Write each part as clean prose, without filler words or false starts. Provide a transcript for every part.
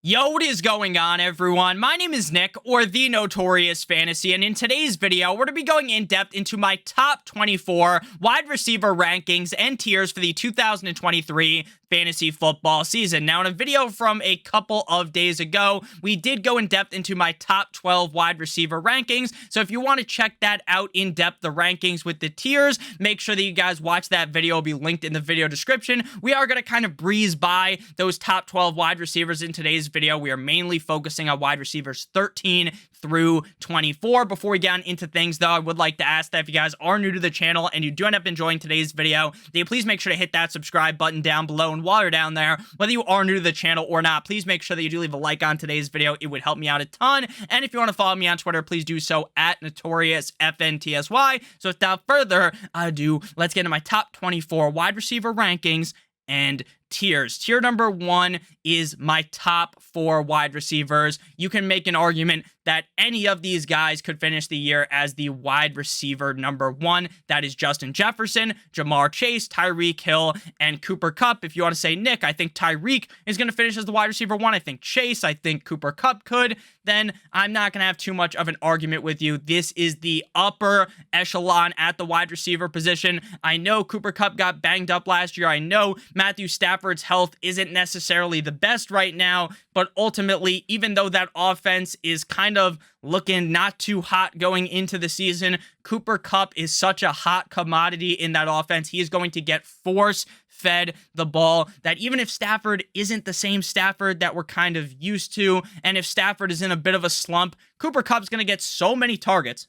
Yo, what is going on, everyone? My name is Nick, or the Notorious Fantasy, and in today's video, we're going to be going in depth into my top 24 wide receiver rankings and tiers for the 2023 fantasy football season. Now, in a video from a couple of days ago, we did go in depth into my top 12 wide receiver rankings, so if you want to check that out in depth, the rankings with the tiers, make sure that you guys watch that video. It'll be linked in the video description. We are going to kind of breeze by those top 12 wide receivers in today's video. We are mainly focusing on wide receivers 13 through 24. Before we get into things, though, I would like to ask that if you guys are new to the channel and you do end up enjoying today's video, that you please make sure to hit that subscribe button down below. And while you're down there, whether you are new to the channel or not, please make sure that you do leave a like on today's video. It would help me out a ton. And if you want to follow me on Twitter, please do so at NotoriousFantasy. So without further ado, let's get into my top 24 wide receiver rankings and tiers. Tier number 1 is my top 4 wide receivers. You can make an argument that any of these guys could finish the year as the wide receiver number 1. That is Justin Jefferson, Jamar Chase, Tyreek Hill, and Cooper Kupp. If you want to say, Nick, I think Tyreek is going to finish as the wide receiver 1. I think Chase, I think Cooper Kupp could. Then I'm not going to have too much of an argument with you. This is the upper echelon at the wide receiver position. I know Cooper Kupp got banged up last year. I know Matthew Stafford's health isn't necessarily the best right now, but ultimately, even though that offense is kind of looking not too hot going into the season, Cooper Kupp is such a hot commodity in that offense. He is going to get force-fed the ball that even if Stafford isn't the same Stafford that we're kind of used to, and if Stafford is in a bit of a slump, Cooper Kupp's going to get so many targets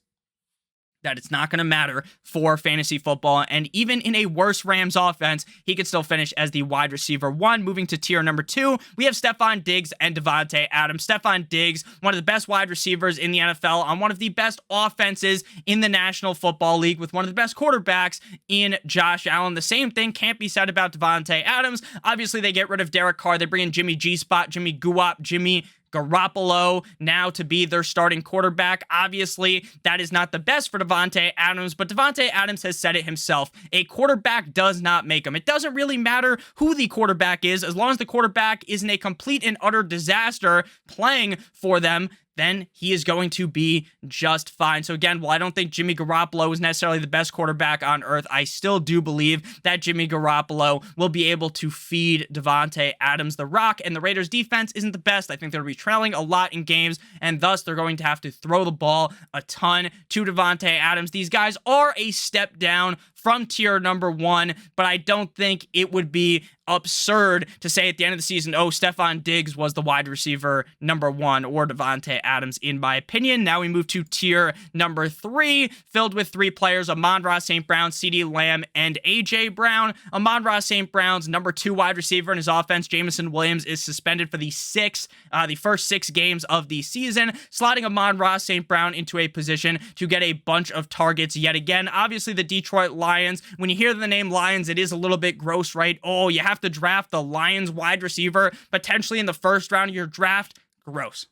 that it's not going to matter for fantasy football. And even in a worse Rams offense, he could still finish as the wide receiver 1. Moving to tier number 2, we have Stefon Diggs and Davante Adams. Stefon Diggs, one of the best wide receivers in the NFL, on one of the best offenses in the National Football League, with one of the best quarterbacks in Josh Allen. The same thing can't be said about Davante Adams. Obviously, they get rid of Derek Carr. They bring in Jimmy G-Spot, Jimmy Guap, Jimmy Garoppolo now to be their starting quarterback. Obviously, that is not the best for Davante Adams, but Davante Adams has said it himself. A quarterback does not make him. It doesn't really matter who the quarterback is, as long as the quarterback isn't a complete and utter disaster playing for them, then he is going to be just fine. So again, while I don't think Jimmy Garoppolo is necessarily the best quarterback on earth, I still do believe that Jimmy Garoppolo will be able to feed Davante Adams the rock, and the Raiders defense isn't the best. I think they'll be trailing a lot in games, and thus they're going to have to throw the ball a ton to Davante Adams. These guys are a step down from tier number 1, but I don't think it would be absurd to say at the end of the season, oh, Stefon Diggs was the wide receiver number 1 or Davante Adams, in my opinion. Now we move to tier number 3, filled with 3 players: Amon-Ra St. Brown, CeeDee Lamb, and A.J. Brown. Amon-Ra St. Brown's number 2 wide receiver in his offense, Jameson Williams, is suspended for the first 6 games of the season, slotting Amon-Ra St. Brown into a position to get a bunch of targets yet again. Obviously, the Detroit Lions, when you hear the name Lions, it is a little bit gross, right? Oh, you have to draft the Lions wide receiver potentially in the first round of your draft. Gross.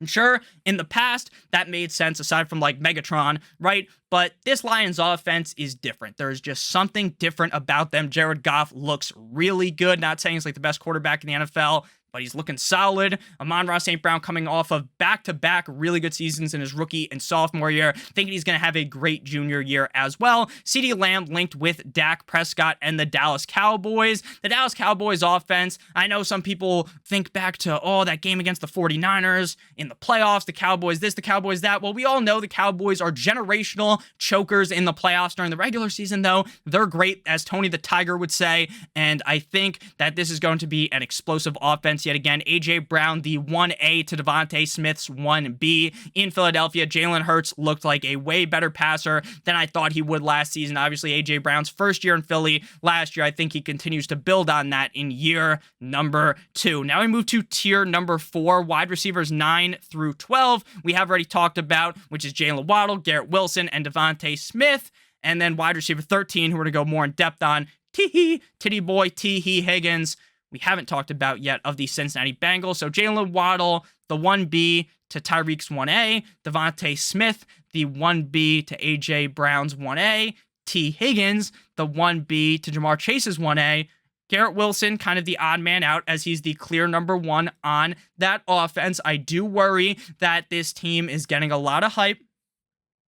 And sure, in the past, that made sense aside from like Megatron, right? But this Lions offense is different. There's just something different about them. Jared Goff looks really good. Not saying he's like the best quarterback in the NFL, but he's looking solid. Amon-Ra St. Brown coming off of back-to-back really good seasons in his rookie and sophomore year. Thinking he's going to have a great junior year as well. CeeDee Lamb linked with Dak Prescott and the Dallas Cowboys. The Dallas Cowboys offense, I know some people think back to, oh, that game against the 49ers in the playoffs, the Cowboys this, the Cowboys that. Well, we all know the Cowboys are generational chokers in the playoffs. During the regular season, though, they're great, as Tony the Tiger would say, and I think that this is going to be an explosive offense yet again. A.J. Brown, the 1A to Devontae Smith's 1B in Philadelphia. Jalen Hurts looked like a way better passer than I thought he would last season. Obviously, A.J. Brown's first year in Philly last year. I think he continues to build on that in year number 2. Now we move to tier number 4, wide receivers 9 through 12. We have already talked about, which is Jalen Waddle, Garrett Wilson, and Devontae Smith. And then wide receiver 13, who we're going to go more in depth on, Titty Boy, T. Higgins. We haven't talked about yet of the Cincinnati Bengals. So Jalen Waddle, the 1B to Tyreek's 1A. Devontae Smith, the 1B to A.J. Brown's 1A. T. Higgins, the 1B to Jamar Chase's 1A. Garrett Wilson, kind of the odd man out as he's the clear number one on that offense. I do worry that this team is getting a lot of hype.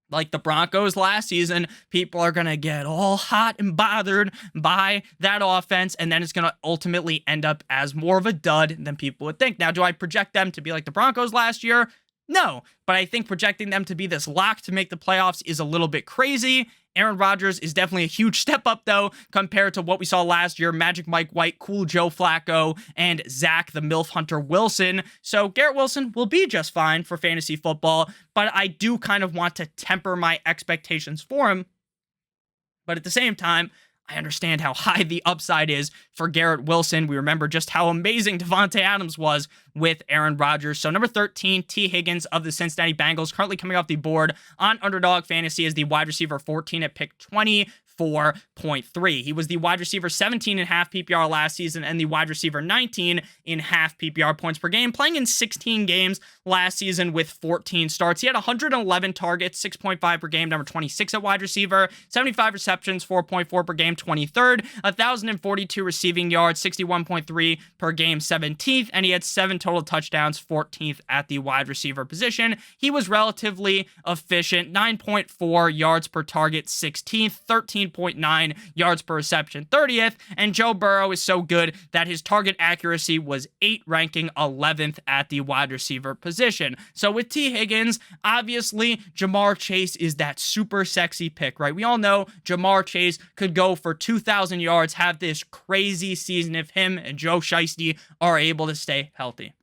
Like the Broncos last season, people are going to get all hot and bothered by that offense, and then it's going to ultimately end up as more of a dud than people would think. Now, do I project them to be like the Broncos last year? No, but I think projecting them to be this lock to make the playoffs is a little bit crazy. Aaron Rodgers is definitely a huge step up, though, compared to what we saw last year. Magic Mike White, Cool Joe Flacco, and Zach the MILF Hunter Wilson. So Garrett Wilson will be just fine for fantasy football, but I do kind of want to temper my expectations for him. But at the same time, I understand how high the upside is for Garrett Wilson. We remember just how amazing Devontae Adams was with Aaron Rodgers. So number 13, T. Higgins of the Cincinnati Bengals, currently coming off the board on Underdog Fantasy as the wide receiver 14 at pick 24.3. He was the wide receiver 17 in half PPR last season and the wide receiver 19 in half PPR points per game, playing in 16 games last season with 14 starts. He had 111 targets, 6.5 per game, number 26 at wide receiver, 75 receptions, 4.4 per game, 23rd, 1,042 receiving yards, 61.3 per game, 17th, and he had 7 total touchdowns, 14th at the wide receiver position. He was relatively efficient, 9.4 yards per target, 16th, 13.9 yards per reception, 30th, and Joe Burrow is so good that his target accuracy was 8, ranking 11th at the wide receiver position. So with T. Higgins, obviously, Jamar Chase is that super sexy pick, right? We all know Jamar Chase could go for 2,000 yards, have this crazy season if him and Joe Shiesty are able to stay healthy.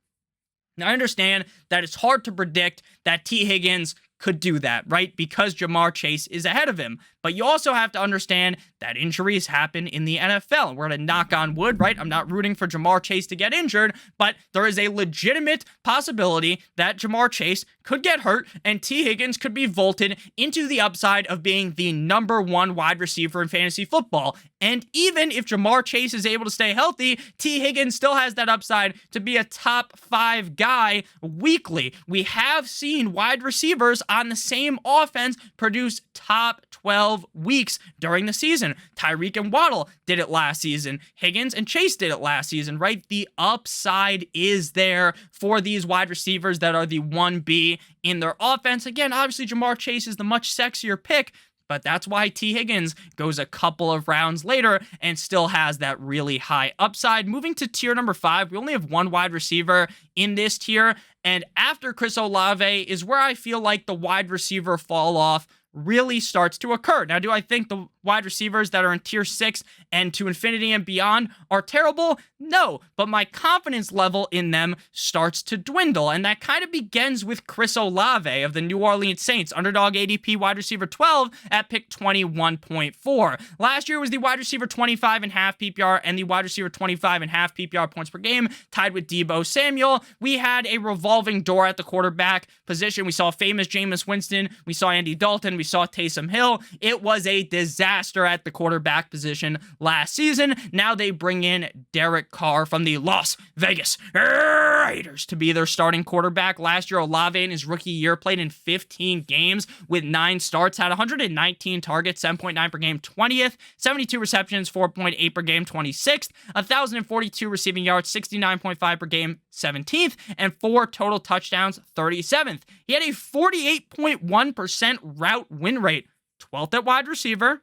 Now, I understand that it's hard to predict that T. Higgins could do that, right? Because Jamar Chase is ahead of him. But you also have to understand that injuries happen in the NFL. We're going to knock on wood, right? I'm not rooting for Jamar Chase to get injured, but there is a legitimate possibility that Jamar Chase could get hurt and T. Higgins could be vaulted into the upside of being the number one wide receiver in fantasy football. And even if Jamar Chase is able to stay healthy, T. Higgins still has that upside to be a top 5 guy weekly. We have seen wide receivers on the same offense produce top 12 weeks during the season. Tyreek and Waddle did it last season. Higgins and Chase did it last season, right? The upside is there for these wide receivers that are the 1B in their offense. Again, obviously Jamar Chase is the much sexier pick, but that's why T. Higgins goes a couple of rounds later and still has that really high upside. Moving to tier number 5, we only have one wide receiver in this tier, and after Chris Olave is where I feel like the wide receiver fall off really starts to occur. Now, do I think the wide receivers that are in tier 6 and to infinity and beyond are terrible? No, but my confidence level in them starts to dwindle, and that kind of begins with Chris Olave of the New Orleans Saints, underdog ADP wide receiver 12 at pick 21.4. Last year was the wide receiver 25 and half PPR and the wide receiver 25 and half PPR points per game, tied with Deebo Samuel. We had a revolving door at the quarterback position. We saw famous Jameis Winston. We saw Andy Dalton. We saw Taysom Hill. It was a disaster at the quarterback position last season. Now they bring in Derek Carr from the Las Vegas Raiders to be their starting quarterback. Last year, Olave in his rookie year played in 15 games with 9 starts, had 119 targets, 7.9 per game, 20th, 72 receptions, 4.8 per game, 26th, 1,042 receiving yards, 69.5 per game, 17th, and 4 total touchdowns, 37th. He had a 48.1% route win rate, 12th at wide receiver,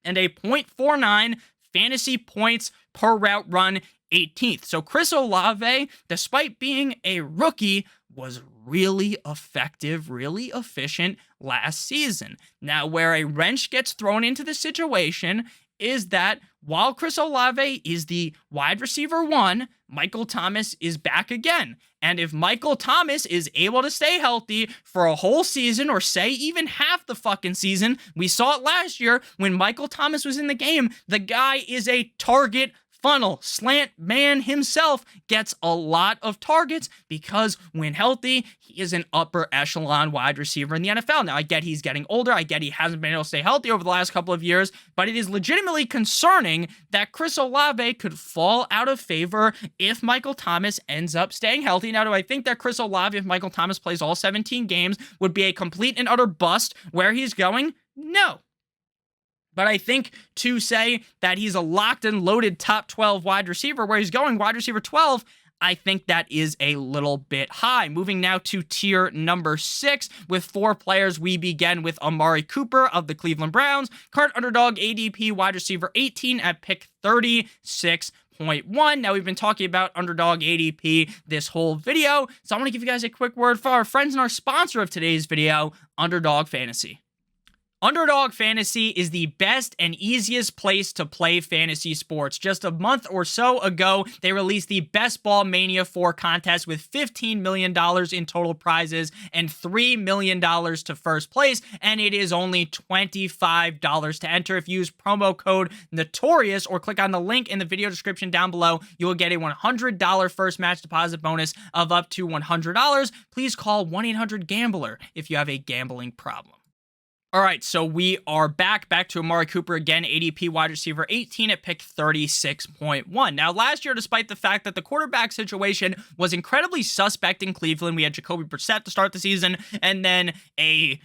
and a .49 fantasy points per route run, 18th. So Chris Olave, despite being a rookie, was really effective, really efficient last season. Now, where a wrench gets thrown into the situation is that while Chris Olave is the wide receiver 1, Michael Thomas is back again. And if Michael Thomas is able to stay healthy for a whole season, or say even half the fucking season, we saw it last year when Michael Thomas was in the game, the guy is a target funnel. Slant man himself gets a lot of targets because when healthy, he is an upper echelon wide receiver in the NFL. Now, I get he's getting older. I get he hasn't been able to stay healthy over the last couple of years, but it is legitimately concerning that Chris Olave could fall out of favor if Michael Thomas ends up staying healthy. Now, do I think that Chris Olave, if Michael Thomas plays all 17 games, would be a complete and utter bust where he's going? No. But I think to say that he's a locked and loaded top 12 wide receiver, where he's going wide receiver 12, I think that is a little bit high. Moving now to tier number 6 with 4 players. We begin with Amari Cooper of the Cleveland Browns, current underdog ADP wide receiver 18 at pick 36.1. Now, we've been talking about underdog ADP this whole video, so I want to give you guys a quick word for our friends and our sponsor of today's video, Underdog Fantasy. Underdog Fantasy is the best and easiest place to play fantasy sports. Just a month or so ago, they released the Best Ball Mania 4 contest with $15 million in total prizes and $3 million to first place, and it is only $25 to enter. If you use promo code Notorious or click on the link in the video description down below, you will get a $100 first match deposit bonus of up to $100. Please call 1-800-GAMBLER if you have a gambling problem. All right, so we are back to Amari Cooper again, ADP wide receiver 18 at pick 36.1. Now, last year, despite the fact that the quarterback situation was incredibly suspect in Cleveland, we had Jacoby Brissett to start the season, and then a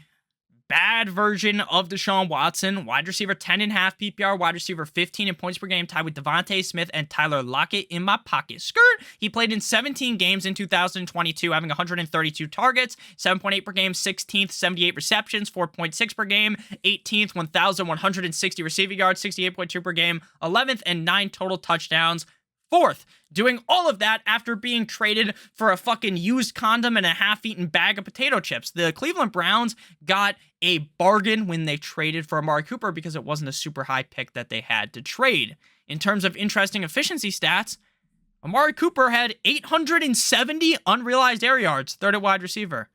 bad version of Deshaun Watson, wide receiver 10.5 PPR, wide receiver 15 in points per game, tied with Devontae Smith and Tyler Lockett in my pocket. Skirt. He played in 17 games in 2022, having 132 targets, 7.8 per game, 16th, 78 receptions, 4.6 per game, 18th, 1,160 receiving yards, 68.2 per game, 11th, and 9 total touchdowns. 4th, doing all of that after being traded for a fucking used condom and a half-eaten bag of potato chips. The Cleveland Browns got a bargain when they traded for Amari Cooper because it wasn't a super high pick that they had to trade. In terms of interesting efficiency stats, Amari Cooper had 870 unrealized air yards, third at wide receiver,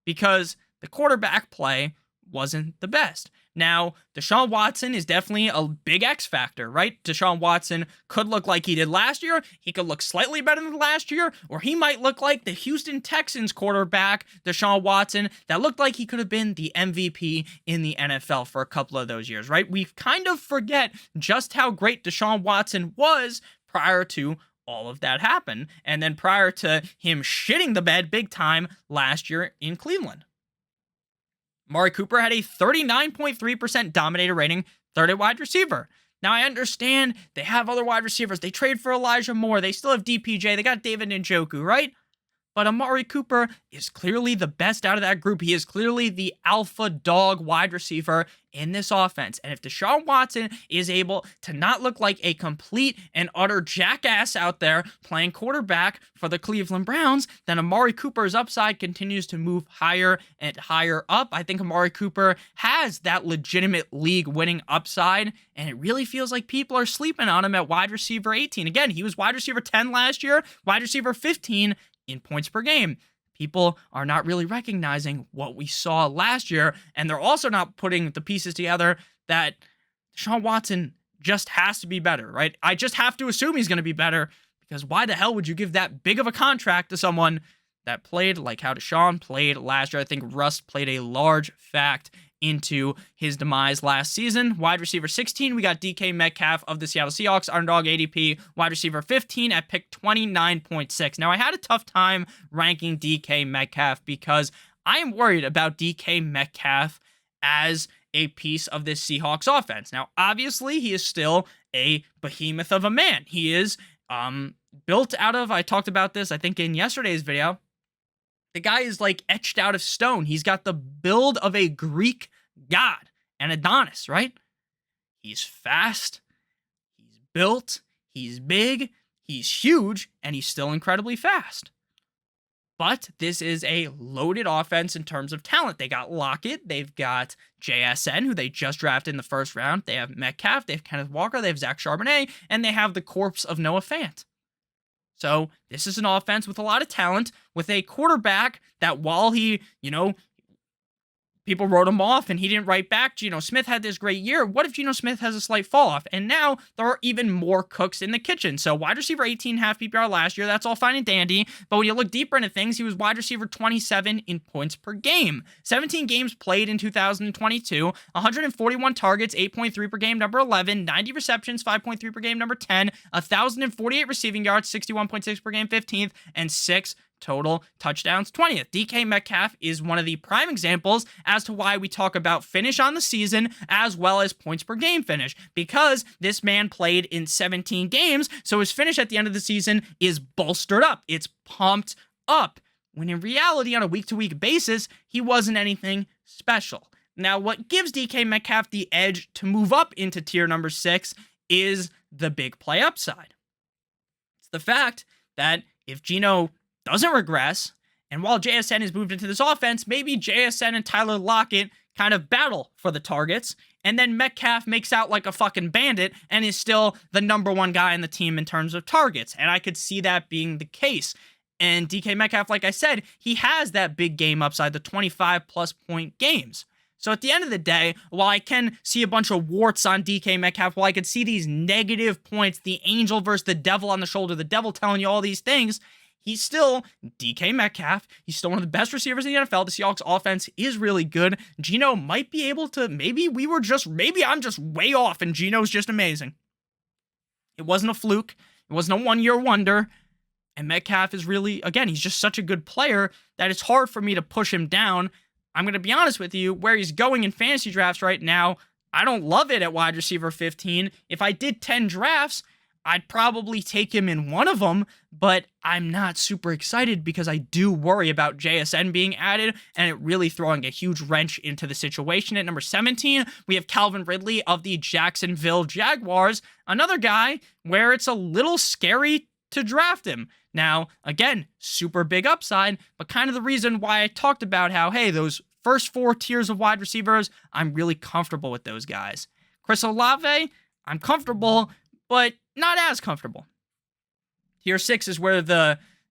because the quarterback play wasn't the best. Now, Deshaun Watson is definitely a big X factor, right? Deshaun Watson could look like he did last year. He could look slightly better than last year, or he might look like the Houston Texans quarterback, Deshaun Watson, that looked like he could have been the MVP in the NFL for a couple of those years, right? We kind of forget just how great Deshaun Watson was prior to all of that happened, and then prior to him shitting the bed big time last year in Cleveland. Amari Cooper had a 39.3% dominator rating, third at wide receiver. Now, I understand they have other wide receivers. They trade for Elijah Moore. They still have DPJ. They got David Njoku, right? But Amari Cooper is clearly the best out of that group. He is clearly the alpha dog wide receiver in this offense. And if Deshaun Watson is able to not look like a complete and utter jackass out there playing quarterback for the Cleveland Browns, then Amari Cooper's upside continues to move higher and higher up. I think Amari Cooper has that legitimate league-winning upside, and it really feels like people are sleeping on him at wide receiver 18. Again, he was wide receiver 10 last year, wide receiver 15 in points per game. People are not really recognizing what we saw last year, and they're also not putting the pieces together that Deshaun Watson just has to be better, right? I just have to assume he's going to be better, because why the hell would you give that big of a contract to someone that played like how Deshaun played last year? I think rust played a large fact into his demise last season. Wide receiver 16, we got DK Metcalf of the Seattle Seahawks, underdog ADP, wide receiver 15 at pick 29.6. Now, I had a tough time ranking DK Metcalf because I am worried about DK Metcalf as a piece of this Seahawks offense. Now, obviously, he is still a behemoth of a man. He is built out of, I talked about this, I think, in yesterday's video. The guy is like etched out of stone. He's got the build of a Greek god, an Adonis, right? He's fast, he's built, he's big, he's huge, and he's still incredibly fast. But this is a loaded offense in terms of talent. They got Lockett, they've got JSN, who they just drafted in the first round. They have Metcalf, they have Kenneth Walker, they have Zach Charbonnet, and they have the corpse of Noah Fant. So this is an offense with a lot of talent, with a quarterback that while he, people wrote him off and he didn't write back. Geno Smith had this great year. What if Geno Smith has a slight fall off? And now there are even more cooks in the kitchen. So wide receiver 18.5 PPR last year, that's all fine and dandy. But when you look deeper into things, he was wide receiver 27 in points per game. 17 games played in 2022, 141 targets, 8.3 per game, number 11, 90 receptions, 5.3 per game, number 10, 1,048 receiving yards, 61.6 per game, 15th, and 6 total touchdowns 20th. DK Metcalf is one of the prime examples as to why we talk about finish on the season as well as points per game finish, because this man played in 17 games, so his finish at the end of the season is bolstered up. It's pumped up, when in reality, on a week-to-week basis, he wasn't anything special. Now, what gives DK Metcalf the edge to move up into tier number 6 is the big play upside. It's the fact that if Geno doesn't regress, and while JSN has moved into this offense, maybe JSN and Tyler Lockett kind of battle for the targets, and then Metcalf makes out like a fucking bandit and is still the number one guy on the team in terms of targets. And I could see that being the case. And DK Metcalf, like I said, he has that big game upside, the 25-plus point games. So at the end of the day, while I can see a bunch of warts on DK Metcalf, while I could see these negative points, the angel versus the devil on the shoulder, the devil telling you all these things, he's still DK Metcalf. He's still one of the best receivers in the NFL. The Seahawks offense is really good. Geno might be able to, maybe I'm just way off and Geno's just amazing. It wasn't a fluke. It wasn't a one-year wonder. And Metcalf is really, again, he's just such a good player that it's hard for me to push him down. I'm going to be honest with you, where he's going in fantasy drafts right now, I don't love it at wide receiver 15. If I did 10 drafts, I'd probably take him in one of them, but I'm not super excited because I do worry about JSN being added and it really throwing a huge wrench into the situation. At number 17, we have Calvin Ridley of the Jacksonville Jaguars, another guy where it's a little scary to draft him. Now, again, super big upside, but kind of the reason why I talked about how, hey, those first 4 tiers of wide receivers, I'm really comfortable with those guys. Chris Olave, I'm comfortable, but not as comfortable. Tier 6 is where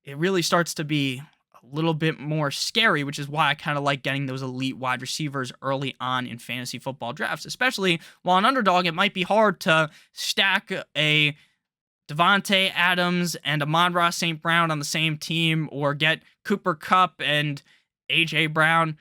it really starts to be a little bit more scary, which is why I kind of like getting those elite wide receivers early on in fantasy football drafts, especially while an underdog, it might be hard to stack a Devontae Adams and Amon-Ra St. Brown on the same team, or get Cooper Kupp and A.J. Brown.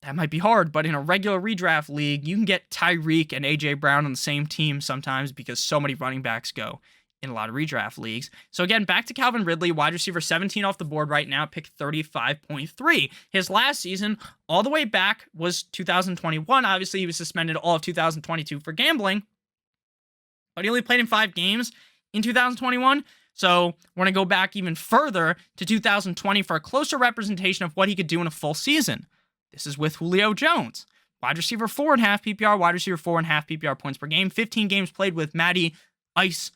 That might be hard, but in a regular redraft league, you can get Tyreek and A.J. Brown on the same team sometimes because so many running backs go in a lot of redraft leagues. So again, back to Calvin Ridley, wide receiver 17 off the board right now, pick 35.3. His last season, all the way back, was 2021. Obviously, he was suspended all of 2022 for gambling, but he only played in 5 games in 2021. So we're going to go back even further to 2020 for a closer representation of what he could do in a full season. This is with Julio Jones. Wide receiver 4.5 PPR, wide receiver 4.5 PPR points per game. 15 games played with Matty Ice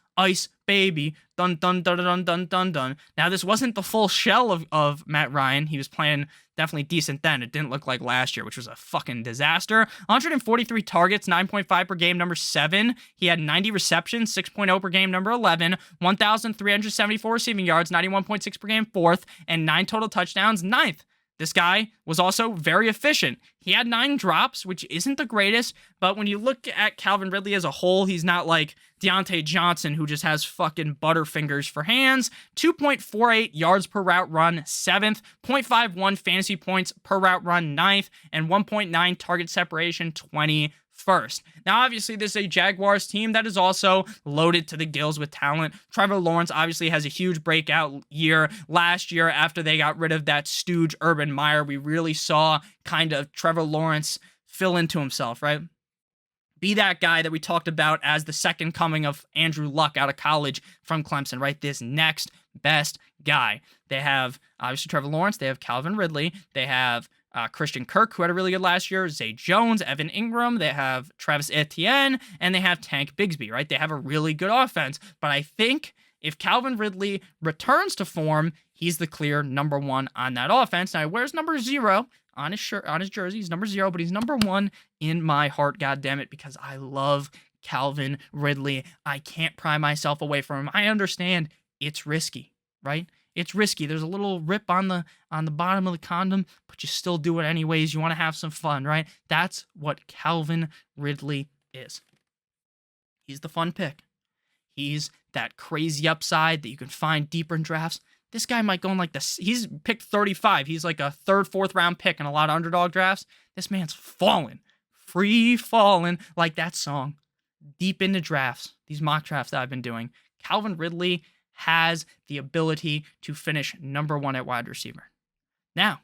Baby. Dun, dun, dun, dun, dun, dun, dun. Now, this wasn't the full shell of Matt Ryan. He was playing definitely decent then. It didn't look like last year, which was a fucking disaster. 143 targets, 9.5 per game, number 7. He had 90 receptions, 6.0 per game, number 11. 1,374 receiving yards, 91.6 per game, 4th. And 9 total touchdowns, 9th. This guy was also very efficient. He had 9 drops, which isn't the greatest, but when you look at Calvin Ridley as a whole, he's not like Deontay Johnson, who just has fucking butterfingers for hands. 2.48 yards per route run, 7th. 0.51 fantasy points per route run, 9th. And 1.9 target separation, 21st. Now, obviously, this is a Jaguars team that is also loaded to the gills with talent. Trevor Lawrence obviously has a huge breakout year. Last year, after they got rid of that stooge Urban Meyer, we really saw kind of Trevor Lawrence fill into himself, right? Be that guy that we talked about as the second coming of Andrew Luck out of college from Clemson, right? This next best guy. They have, obviously, Trevor Lawrence. They have Calvin Ridley. They have Christian Kirk, who had a really good last year, Zay Jones, Evan Ingram, they have Travis Etienne, and they have Tank Bigsby, right? They have a really good offense, but I think if Calvin Ridley returns to form, he's the clear number 1 on that offense. Now, he wears number 0 on his shirt, on his jersey. He's number 0, but he's number 1 in my heart, goddammit, because I love Calvin Ridley. I can't pry myself away from him. I understand it's risky, right? It's risky. There's a little rip on the bottom of the condom, but you still do it anyways. You want to have some fun, right? That's what Calvin Ridley is. He's the fun pick. He's that crazy upside that you can find deeper in drafts. This guy might go in like this. He's picked 35. He's like a 3rd, 4th round pick in a lot of underdog drafts. This man's falling. Free falling, like that song. Deep into drafts. These mock drafts that I've been doing. Calvin Ridley has the ability to finish number 1 at wide receiver. Now,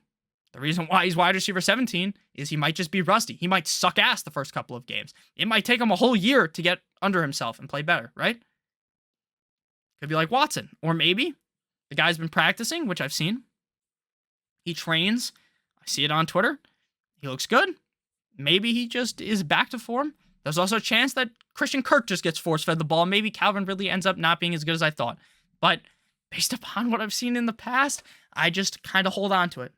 the reason why he's wide receiver 17 is he might just be rusty. He might suck ass the first couple of games. It might take him a whole year to get under himself and play better, right? Could be like Watson. Or maybe the guy's been practicing, which I've seen. He trains. I see it on Twitter. He looks good. Maybe he just is back to form. There's also a chance that Christian Kirk just gets force-fed the ball. Maybe Calvin Ridley ends up not being as good as I thought. But based upon what I've seen in the past, I just kind of hold on to it.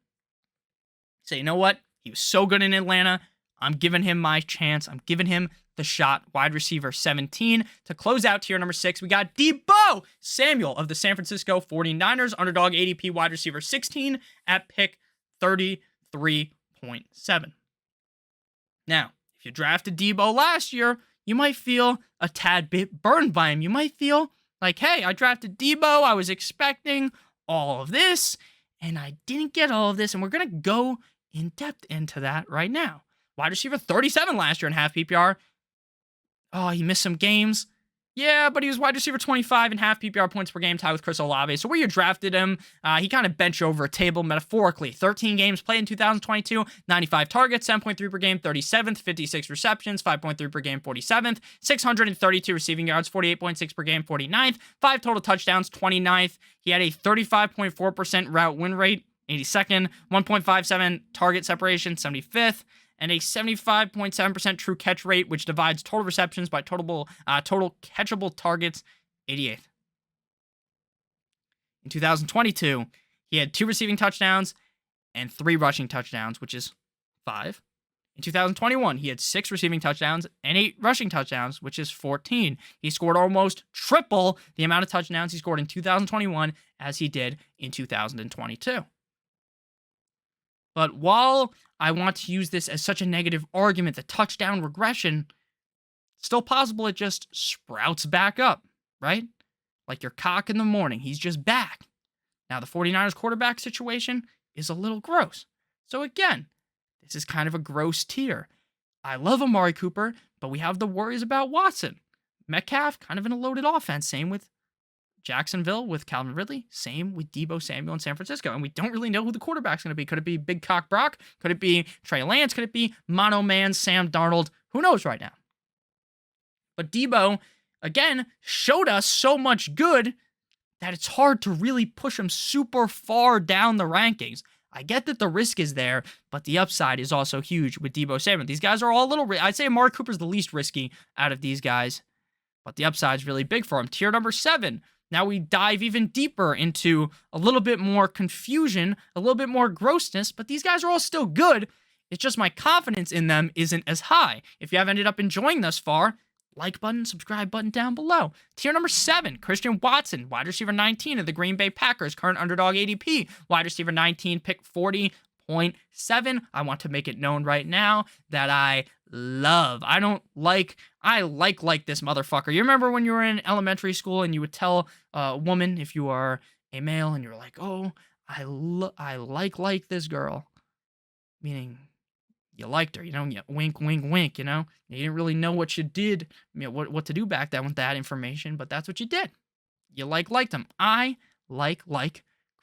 Say, you know what? He was so good in Atlanta. I'm giving him my chance. I'm giving him the shot. Wide receiver 17. To close out tier number 6, we got Deebo Samuel of the San Francisco 49ers. Underdog ADP wide receiver 16 at pick 33.7. Now, if you drafted Deebo last year, you might feel a tad bit burned by him. You might feel like, hey, I drafted Deebo. I was expecting all of this, and I didn't get all of this, and we're going to go in depth into that right now. Wide receiver 37 last year in half PPR. Oh, he missed some games. Yeah, but he was wide receiver 25 in half PPR points per game, tied with Chris Olave. So where you drafted him, he kind of benched over a table metaphorically. 13 games played in 2022, 95 targets, 7.3 per game, 37th, 56 receptions, 5.3 per game, 47th, 632 receiving yards, 48.6 per game, 49th, 5 total touchdowns, 29th. He had a 35.4% route win rate, 82nd, 1.57 target separation, 75th, and a 75.7% true catch rate, which divides total receptions by total catchable targets, 88th. In 2022, he had 2 receiving touchdowns and 3 rushing touchdowns, which is 5. In 2021, he had 6 receiving touchdowns and 8 rushing touchdowns, which is 14. He scored almost triple the amount of touchdowns he scored in 2021 as he did in 2022. But while I want to use this as such a negative argument, the touchdown regression, still possible it just sprouts back up, right? Like your cock in the morning. He's just back. Now, the 49ers quarterback situation is a little gross. So again, this is kind of a gross tier. I love Amari Cooper, but we have the worries about Watson. Metcalf, kind of in a loaded offense. Same with Jacksonville with Calvin Ridley. Same with Deebo Samuel in San Francisco. And we don't really know who the quarterback's going to be. Could it be Big Cock Brock? Could it be Trey Lance? Could it be Mono Man Sam Darnold? Who knows right now? But Deebo, again, showed us so much good that it's hard to really push him super far down the rankings. I get that the risk is there, but the upside is also huge with Deebo Samuel. These guys are all a little... I'd say Amari Cooper's the least risky out of these guys, but the upside's really big for him. Tier number 7. Now we dive even deeper into a little bit more confusion, a little bit more grossness, but these guys are all still good. It's just my confidence in them isn't as high. If you have ended up enjoying thus far, like button, subscribe button down below. Tier number 7, Christian Watson, wide receiver 19 of the Green Bay Packers, current underdog ADP, wide receiver 19, pick 40.7. I want to make it known right now that I like this motherfucker. You remember when you were in elementary school and you would tell a woman, if you are a male, and you were like, oh, I like this girl, meaning you liked her, you know, you wink, wink, wink, you know, you didn't really know what you did, you know, what to do back then with that information, but that's what you did. You liked him. I like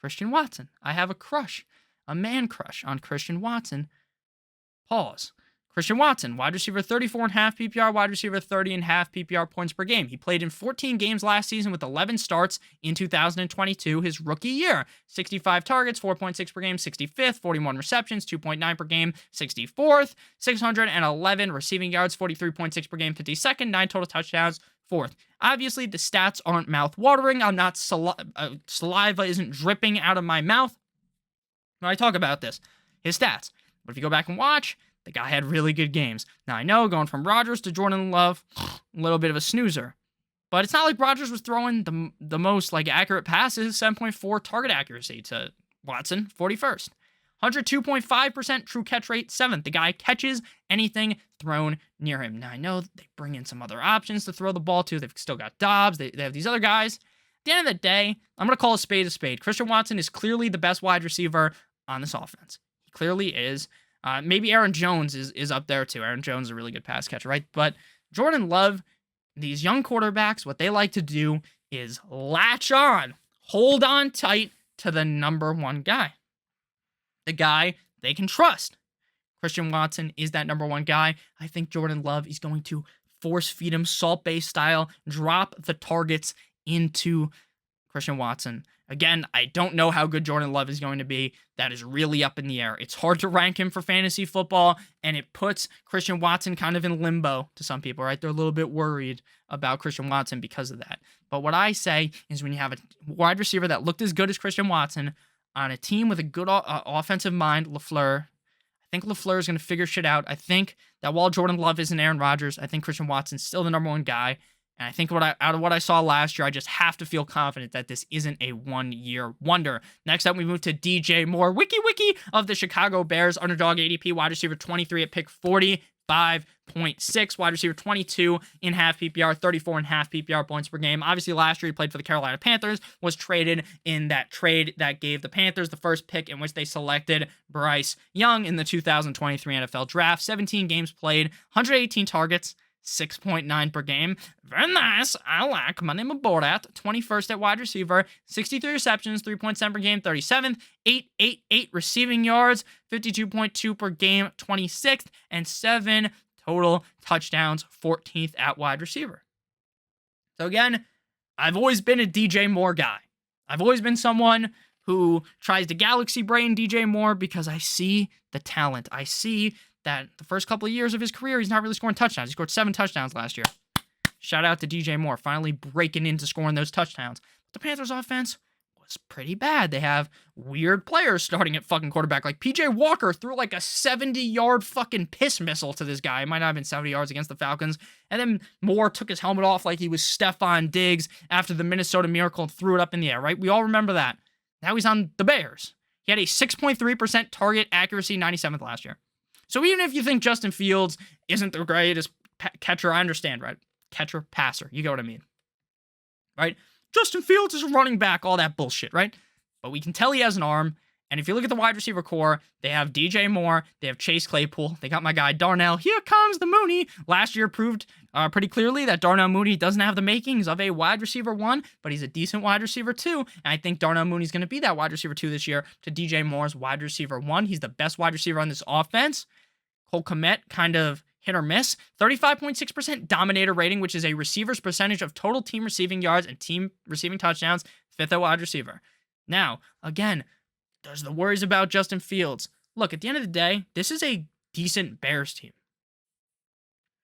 Christian Watson. I have a crush, a man crush on Christian Watson. Pause. Christian Watson, wide receiver 34 and half PPR, wide receiver 30 and half PPR points per game. He played in 14 games last season with 11 starts in 2022, his rookie year. 65 targets, 4.6 per game, 65th, 41 receptions, 2.9 per game, 64th, 611 receiving yards, 43.6 per game, 52nd, 9 total touchdowns, 4th. Obviously, the stats aren't mouth-watering. I'm not saliva isn't dripping out of my mouth when I talk about this. His stats. But if you go back and watch, the guy had really good games. Now, I know going from Rodgers to Jordan Love, a little bit of a snoozer. But it's not like Rodgers was throwing the most accurate passes, 7.4 target accuracy to Watson, 41st. 102.5% true catch rate, 7th. The guy catches anything thrown near him. Now, I know they bring in some other options to throw the ball to. They've still got Dobbs. They have these other guys. At the end of the day, I'm going to call a spade a spade. Christian Watson is clearly the best wide receiver on this offense. He clearly is. Maybe Aaron Jones is up there too. Aaron Jones is a really good pass catcher, right? But Jordan Love, these young quarterbacks, what they like to do is latch on, hold on tight to the number one guy. The guy they can trust. Christian Watson is that number one guy. I think Jordan Love is going to force feed him salt-based style, drop the targets into Christian Watson. Again, I don't know how good Jordan Love is going to be. That is really up in the air. It's hard to rank him for fantasy football, and it puts Christian Watson kind of in limbo to some people, right? They're a little bit worried about Christian Watson because of that. But what I say is when you have a wide receiver that looked as good as Christian Watson on a team with a good offensive mind, LaFleur, I think LaFleur is going to figure shit out. I think that while Jordan Love isn't Aaron Rodgers, I think Christian Watson's still the number one guy. And I think out of what I saw last year, I just have to feel confident that this isn't a one-year wonder. Next up, we move to DJ Moore, wiki of the Chicago Bears, underdog ADP, wide receiver 23 at pick 45.6, wide receiver 22 in half PPR, 34 and half PPR points per game. Obviously, last year he played for the Carolina Panthers, was traded in that trade that gave the Panthers the first pick in which they selected Bryce Young in the 2023 NFL Draft. 17 games played, 118 targets, 6.9 per game. Very nice. I like my name aboard at 21st at wide receiver, 63 receptions, 3.7 per game, 37th, 888 receiving yards, 52.2 per game, 26th, and 7 total touchdowns, 14th at wide receiver. So again, I've always been a DJ Moore guy. I've always been someone who tries to galaxy brain DJ Moore because I see the talent. I see that the first couple of years of his career, he's not really scoring touchdowns. He scored 7 touchdowns last year. Shout out to DJ Moore, finally breaking into scoring those touchdowns. But the Panthers' offense was pretty bad. They have weird players starting at fucking quarterback. Like PJ Walker threw like a 70-yard fucking piss missile to this guy. It might not have been 70 yards against the Falcons. And then Moore took his helmet off like he was Stephon Diggs after the Minnesota Miracle and threw it up in the air, right? We all remember that. Now he's on the Bears. He had a 6.3% target accuracy, 97th last year. So even if you think Justin Fields isn't the greatest catcher, I understand, right? Catcher, passer, you get what I mean, right? Justin Fields is a running back, all that bullshit, right? But we can tell he has an arm, and if you look at the wide receiver core, they have DJ Moore, they have Chase Claypool, they got my guy Darnell, here comes the Mooney. Last year proved pretty clearly that Darnell Mooney doesn't have the makings of a wide receiver 1, but he's a decent wide receiver 2, and I think Darnell Mooney's going to be that wide receiver 2 this year to DJ Moore's wide receiver 1. He's the best wide receiver on this offense. Cole Kmet, kind of hit or miss. 35.6% dominator rating, which is a receiver's percentage of total team receiving yards and team receiving touchdowns, 5th at wide receiver. Now, again, there's the worries about Justin Fields. Look, at the end of the day, this is a decent Bears team.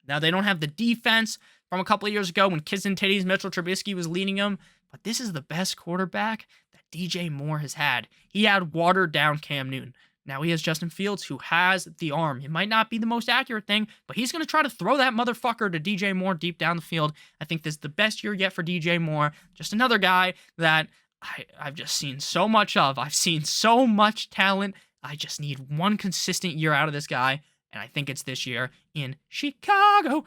Now, they don't have the defense from a couple of years ago when Kison Titties, Mitchell Trubisky was leading them, but this is the best quarterback that DJ Moore has had. He had watered down Cam Newton. Now he has Justin Fields, who has the arm. It might not be the most accurate thing, but he's going to try to throw that motherfucker to DJ Moore deep down the field. I think this is the best year yet for DJ Moore. Just another guy that I've just seen so much of. I've seen so much talent. I just need one consistent year out of this guy, and I think it's this year in Chicago.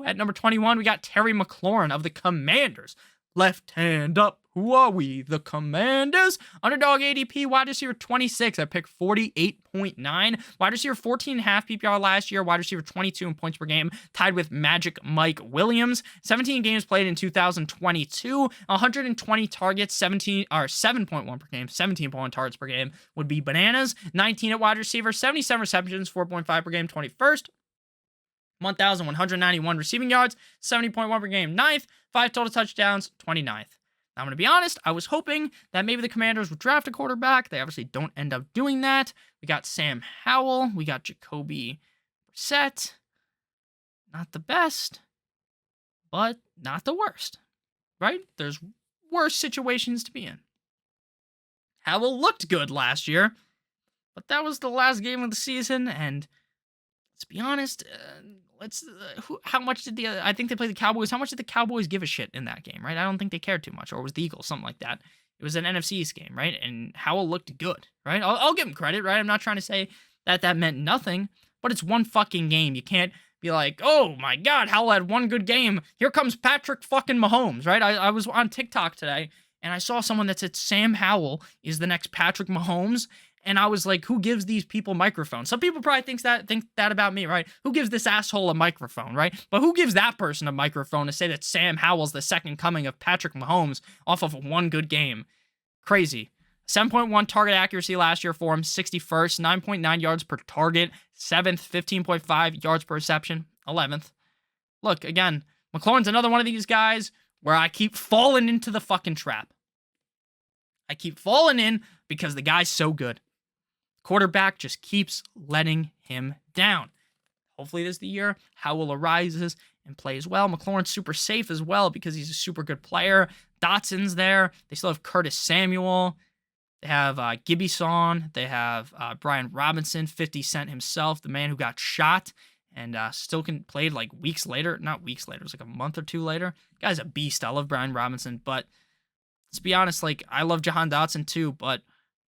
At number 21, we got Terry McLaurin of the Commanders. Left hand up. Who are we? The Commanders. Underdog ADP, wide receiver 26 at pick 48.9. Wide receiver 14.5 PPR last year. Wide receiver 22 in points per game. Tied with Magic Mike Williams. 17 games played in 2022. 120 targets, 7.1 per game. 17.1 targets per game would be bananas. 19 at wide receiver. 77 receptions, 4.5 per game. 21st. 1,191 receiving yards, 70.1 per game, 9th, 5 total touchdowns, 29th. Now, I'm going to be honest, I was hoping that maybe the Commanders would draft a quarterback. They obviously don't end up doing that. We got Sam Howell. We got Jacoby Brissett. Not the best, but not the worst, right? There's worse situations to be in. Howell looked good last year, but that was the last game of the season, and let's be honest, how much did I think they played the Cowboys. How much did the Cowboys give a shit in that game, right? I don't think they cared too much, or it was the Eagles, something like that. It was an NFC East game, right? And Howell looked good, right? I'll give him credit, right? I'm not trying to say that meant nothing, but it's one fucking game. You can't be like, oh my God, Howell had one good game. Here comes Patrick fucking Mahomes, right? I was on TikTok today, and I saw someone that said Sam Howell is the next Patrick Mahomes, And I was like, who gives these people microphones? Some people probably think that about me, right? Who gives this asshole a microphone, right? But who gives that person a microphone to say that Sam Howell's the second coming of Patrick Mahomes off of one good game? Crazy. 7.1 target accuracy last year for him, 61st, 9.9 yards per target, 7th, 15.5 yards per reception, 11th. Look, again, McLaurin's another one of these guys where I keep falling into the fucking trap. I keep falling in because the guy's so good. Quarterback just keeps letting him down. Hopefully this is the year Howell arises and plays well. McLaurin's super safe as well because he's a super good player. Dotson's there. They still have Curtis Samuel. They have Gibson. They have Brian Robinson, 50 Cent himself, the man who got shot and still played like weeks later. Not weeks later. It was like a month or two later. Guy's a beast. I love Brian Robinson. But let's be honest, like, I love Jahan Dotson too, but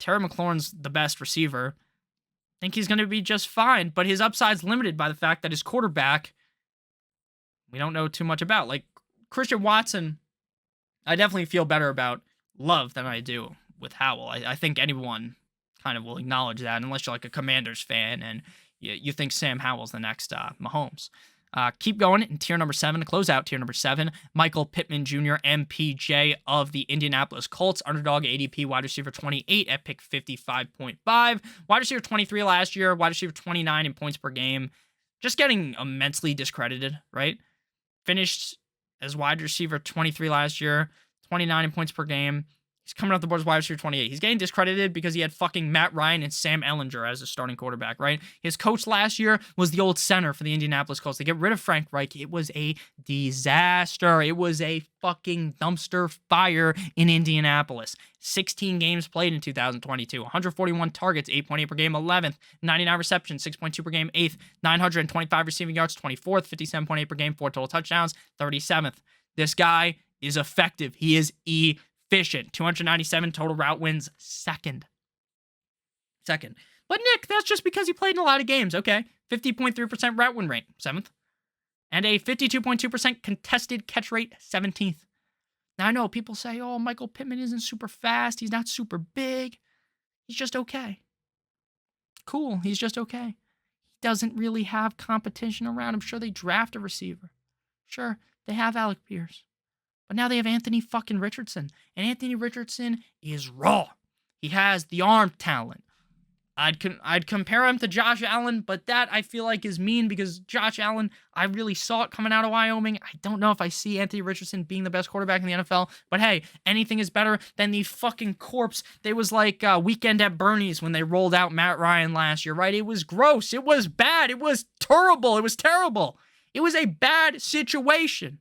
Terry McLaurin's the best receiver. I think he's going to be just fine, but his upside's limited by the fact that his quarterback, we don't know too much about. Like, Christian Watson, I definitely feel better about Love than I do with Howell. I think anyone kind of will acknowledge that, unless you're like a Commanders fan and you think Sam Howell's the next Mahomes. Keep going in tier number 7 to close out tier number 7. Michael Pittman Jr., MPJ of the Indianapolis Colts, underdog ADP, wide receiver 28 at pick 55.5. Wide receiver 23 last year, wide receiver 29 in points per game. Just getting immensely discredited, right? Finished as wide receiver 23 last year, 29 in points per game. He's coming off the board as wide receiver 28. He's getting discredited because he had fucking Matt Ryan and Sam Ehlinger as a starting quarterback, right? His coach last year was the old center for the Indianapolis Colts. They get rid of Frank Reich. It was a disaster. It was a fucking dumpster fire in Indianapolis. 16 games played in 2022. 141 targets, 8.8 per game, 11th. 99 receptions, 6.2 per game, 8th. 925 receiving yards, 24th. 57.8 per game, 4 total touchdowns, 37th. This guy is effective. He is efficient. 297 total route wins, second. But Nick, that's just because he played in a lot of games. Okay. 50.3% route win rate, 7th. And a 52.2% contested catch rate, 17th. Now, I know people say, oh, Michael Pittman isn't super fast. He's not super big. He's just okay. Cool. He's just okay. He doesn't really have competition around him. Sure, they draft a receiver. Sure, they have Alec Pierce. But now they have Anthony fucking Richardson. And Anthony Richardson is raw. He has the arm talent. I'd compare him to Josh Allen, but that I feel like is mean because Josh Allen, I really saw it coming out of Wyoming. I don't know if I see Anthony Richardson being the best quarterback in the NFL, but hey, anything is better than the fucking corpse. They was like Weekend at Bernie's when they rolled out Matt Ryan last year, right? It was gross. It was bad. It was terrible. It was terrible. It was a bad situation.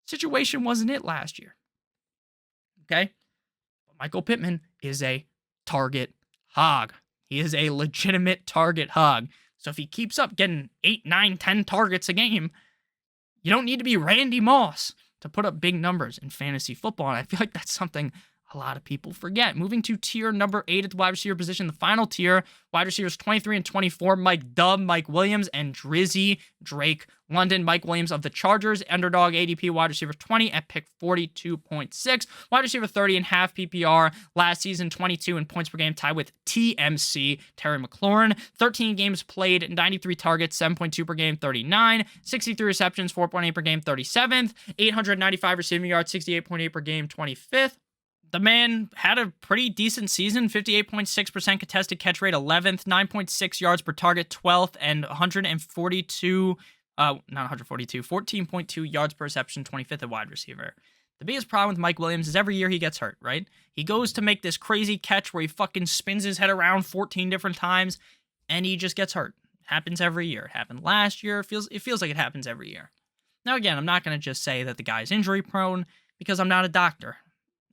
Situation wasn't it last year. Okay? But Michael Pittman is a target hog. He is a legitimate target hog. So if he keeps up getting 8, 9, 10 targets a game, you don't need to be Randy Moss to put up big numbers in fantasy football. And I feel like that's something a lot of people forget. Moving to tier number 8 at the wide receiver position, the final tier, wide receivers 23 and 24, Mike Williams, and Drizzy Drake London. Mike Williams of the Chargers, underdog ADP, wide receiver 20 at pick 42.6, wide receiver 30 and half PPR last season, 22 in points per game, tied with TMC, Terry McLaurin. 13 games played, 93 targets, 7.2 per game, 39, 63 receptions, 4.8 per game, 37th, 895 receiving yards, 68.8 per game, 25th. The man had a pretty decent season, 58.6% contested catch rate, 11th, 9.6 yards per target, 12th, and 14.2 yards per reception, 25th at wide receiver. The biggest problem with Mike Williams is every year he gets hurt, right? He goes to make this crazy catch where he fucking spins his head around 14 different times, and he just gets hurt. Happens every year. Happened last year. It feels like it happens every year. Now, again, I'm not going to just say that the guy's injury prone because I'm not a doctor.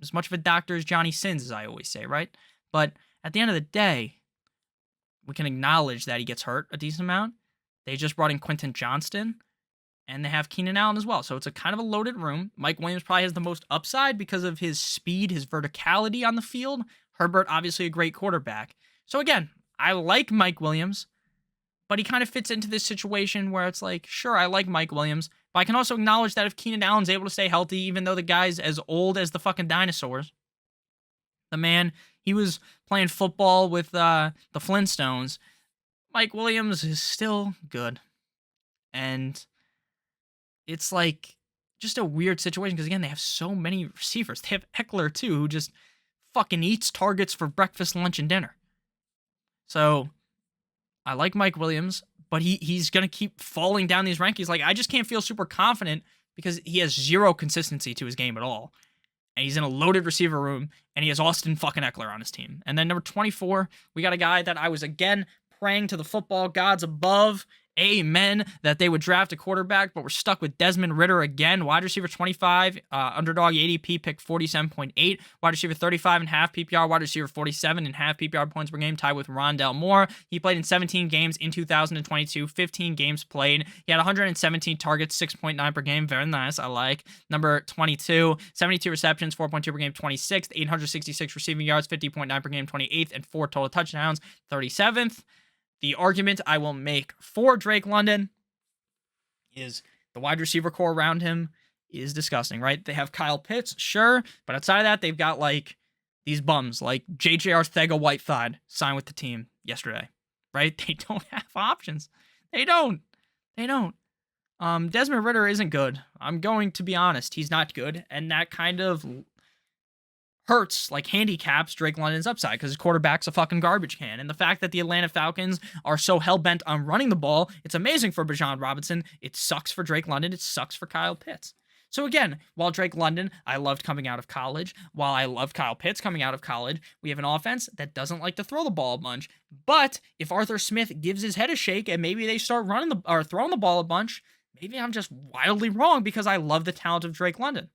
As much of a doctor as Johnny Sins, as I always say, right? But at the end of the day, we can acknowledge that he gets hurt a decent amount. They just brought in Quentin Johnston, and they have Keenan Allen as well. So it's a kind of a loaded room. Mike Williams probably has the most upside because of his speed, his verticality on the field. Herbert, obviously a great quarterback. So again, I like Mike Williams, but he kind of fits into this situation where it's like, sure, I like Mike Williams, but I can also acknowledge that if Keenan Allen's able to stay healthy, even though the guy's as old as the fucking dinosaurs, the man he was playing football with the Flintstones. Mike Williams is still good. And it's like just a weird situation because, again, they have so many receivers. They have Eckler, too, who just fucking eats targets for breakfast, lunch, and dinner. So I like Mike Williams, but he's going to keep falling down these rankings. Like, I just can't feel super confident because he has zero consistency to his game at all. And he's in a loaded receiver room, and he has Austin fucking Eckler on his team. And then number 24, we got a guy that I was, again, praying to the football gods above, amen, that they would draft a quarterback, but we're stuck with Desmond Ridder again. Wide receiver 25, underdog ADP pick 47.8, wide receiver 35.5 PPR, wide receiver 47.5 PPR points per game, tied with Rondell Moore. He played in 17 games in 2022, 15 games played. He had 117 targets, 6.9 per game. Very nice, I like. Number 22, 72 receptions, 4.2 per game, 26th, 866 receiving yards, 50.9 per game, 28th, and 4 total touchdowns, 37th. The argument I will make for Drake London is the wide receiver core around him is disgusting, right? They have Kyle Pitts, sure, but outside of that, they've got, like, these bums, like J.J. Arcega-Whiteside signed with the team yesterday, right? They don't have options. They don't. Desmond Ridder isn't good. I'm going to be honest. He's not good, and that kind of hurts, like handicaps Drake London's upside because his quarterback's a fucking garbage can. And the fact that the Atlanta Falcons are so hell-bent on running the ball, it's amazing for Bijan Robinson. It sucks for Drake London. It sucks for Kyle Pitts. So again, while Drake London, I loved coming out of college, while I loved Kyle Pitts coming out of college, we have an offense that doesn't like to throw the ball a bunch. But if Arthur Smith gives his head a shake and maybe they start throwing the ball a bunch, maybe I'm just wildly wrong because I love the talent of Drake London.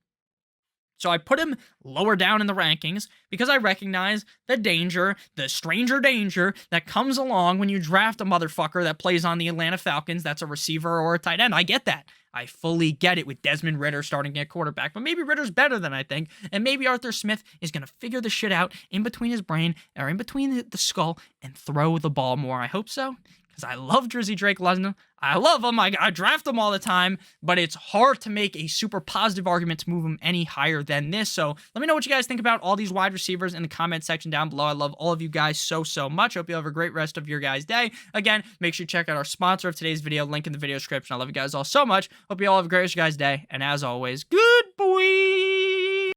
So I put him lower down in the rankings because I recognize the danger, the stranger danger that comes along when you draft a motherfucker that plays on the Atlanta Falcons that's a receiver or a tight end. I get that. I fully get it with Desmond Ridder starting at quarterback, but maybe Ridder's better than I think, and maybe Arthur Smith is going to figure the shit out in between his brain or in between the skull and throw the ball more. I hope so. I love Drizzy Drake London. I love him. I draft him all the time, but it's hard to make a super positive argument to move him any higher than this. So let me know what you guys think about all these wide receivers in the comment section down below. I love all of you guys so much. Hope you have a great rest of your guys' day. Again, make sure you check out our sponsor of today's video, link in the video description. I love you guys all so much. Hope you all have a great rest of your guys' day. And as always, good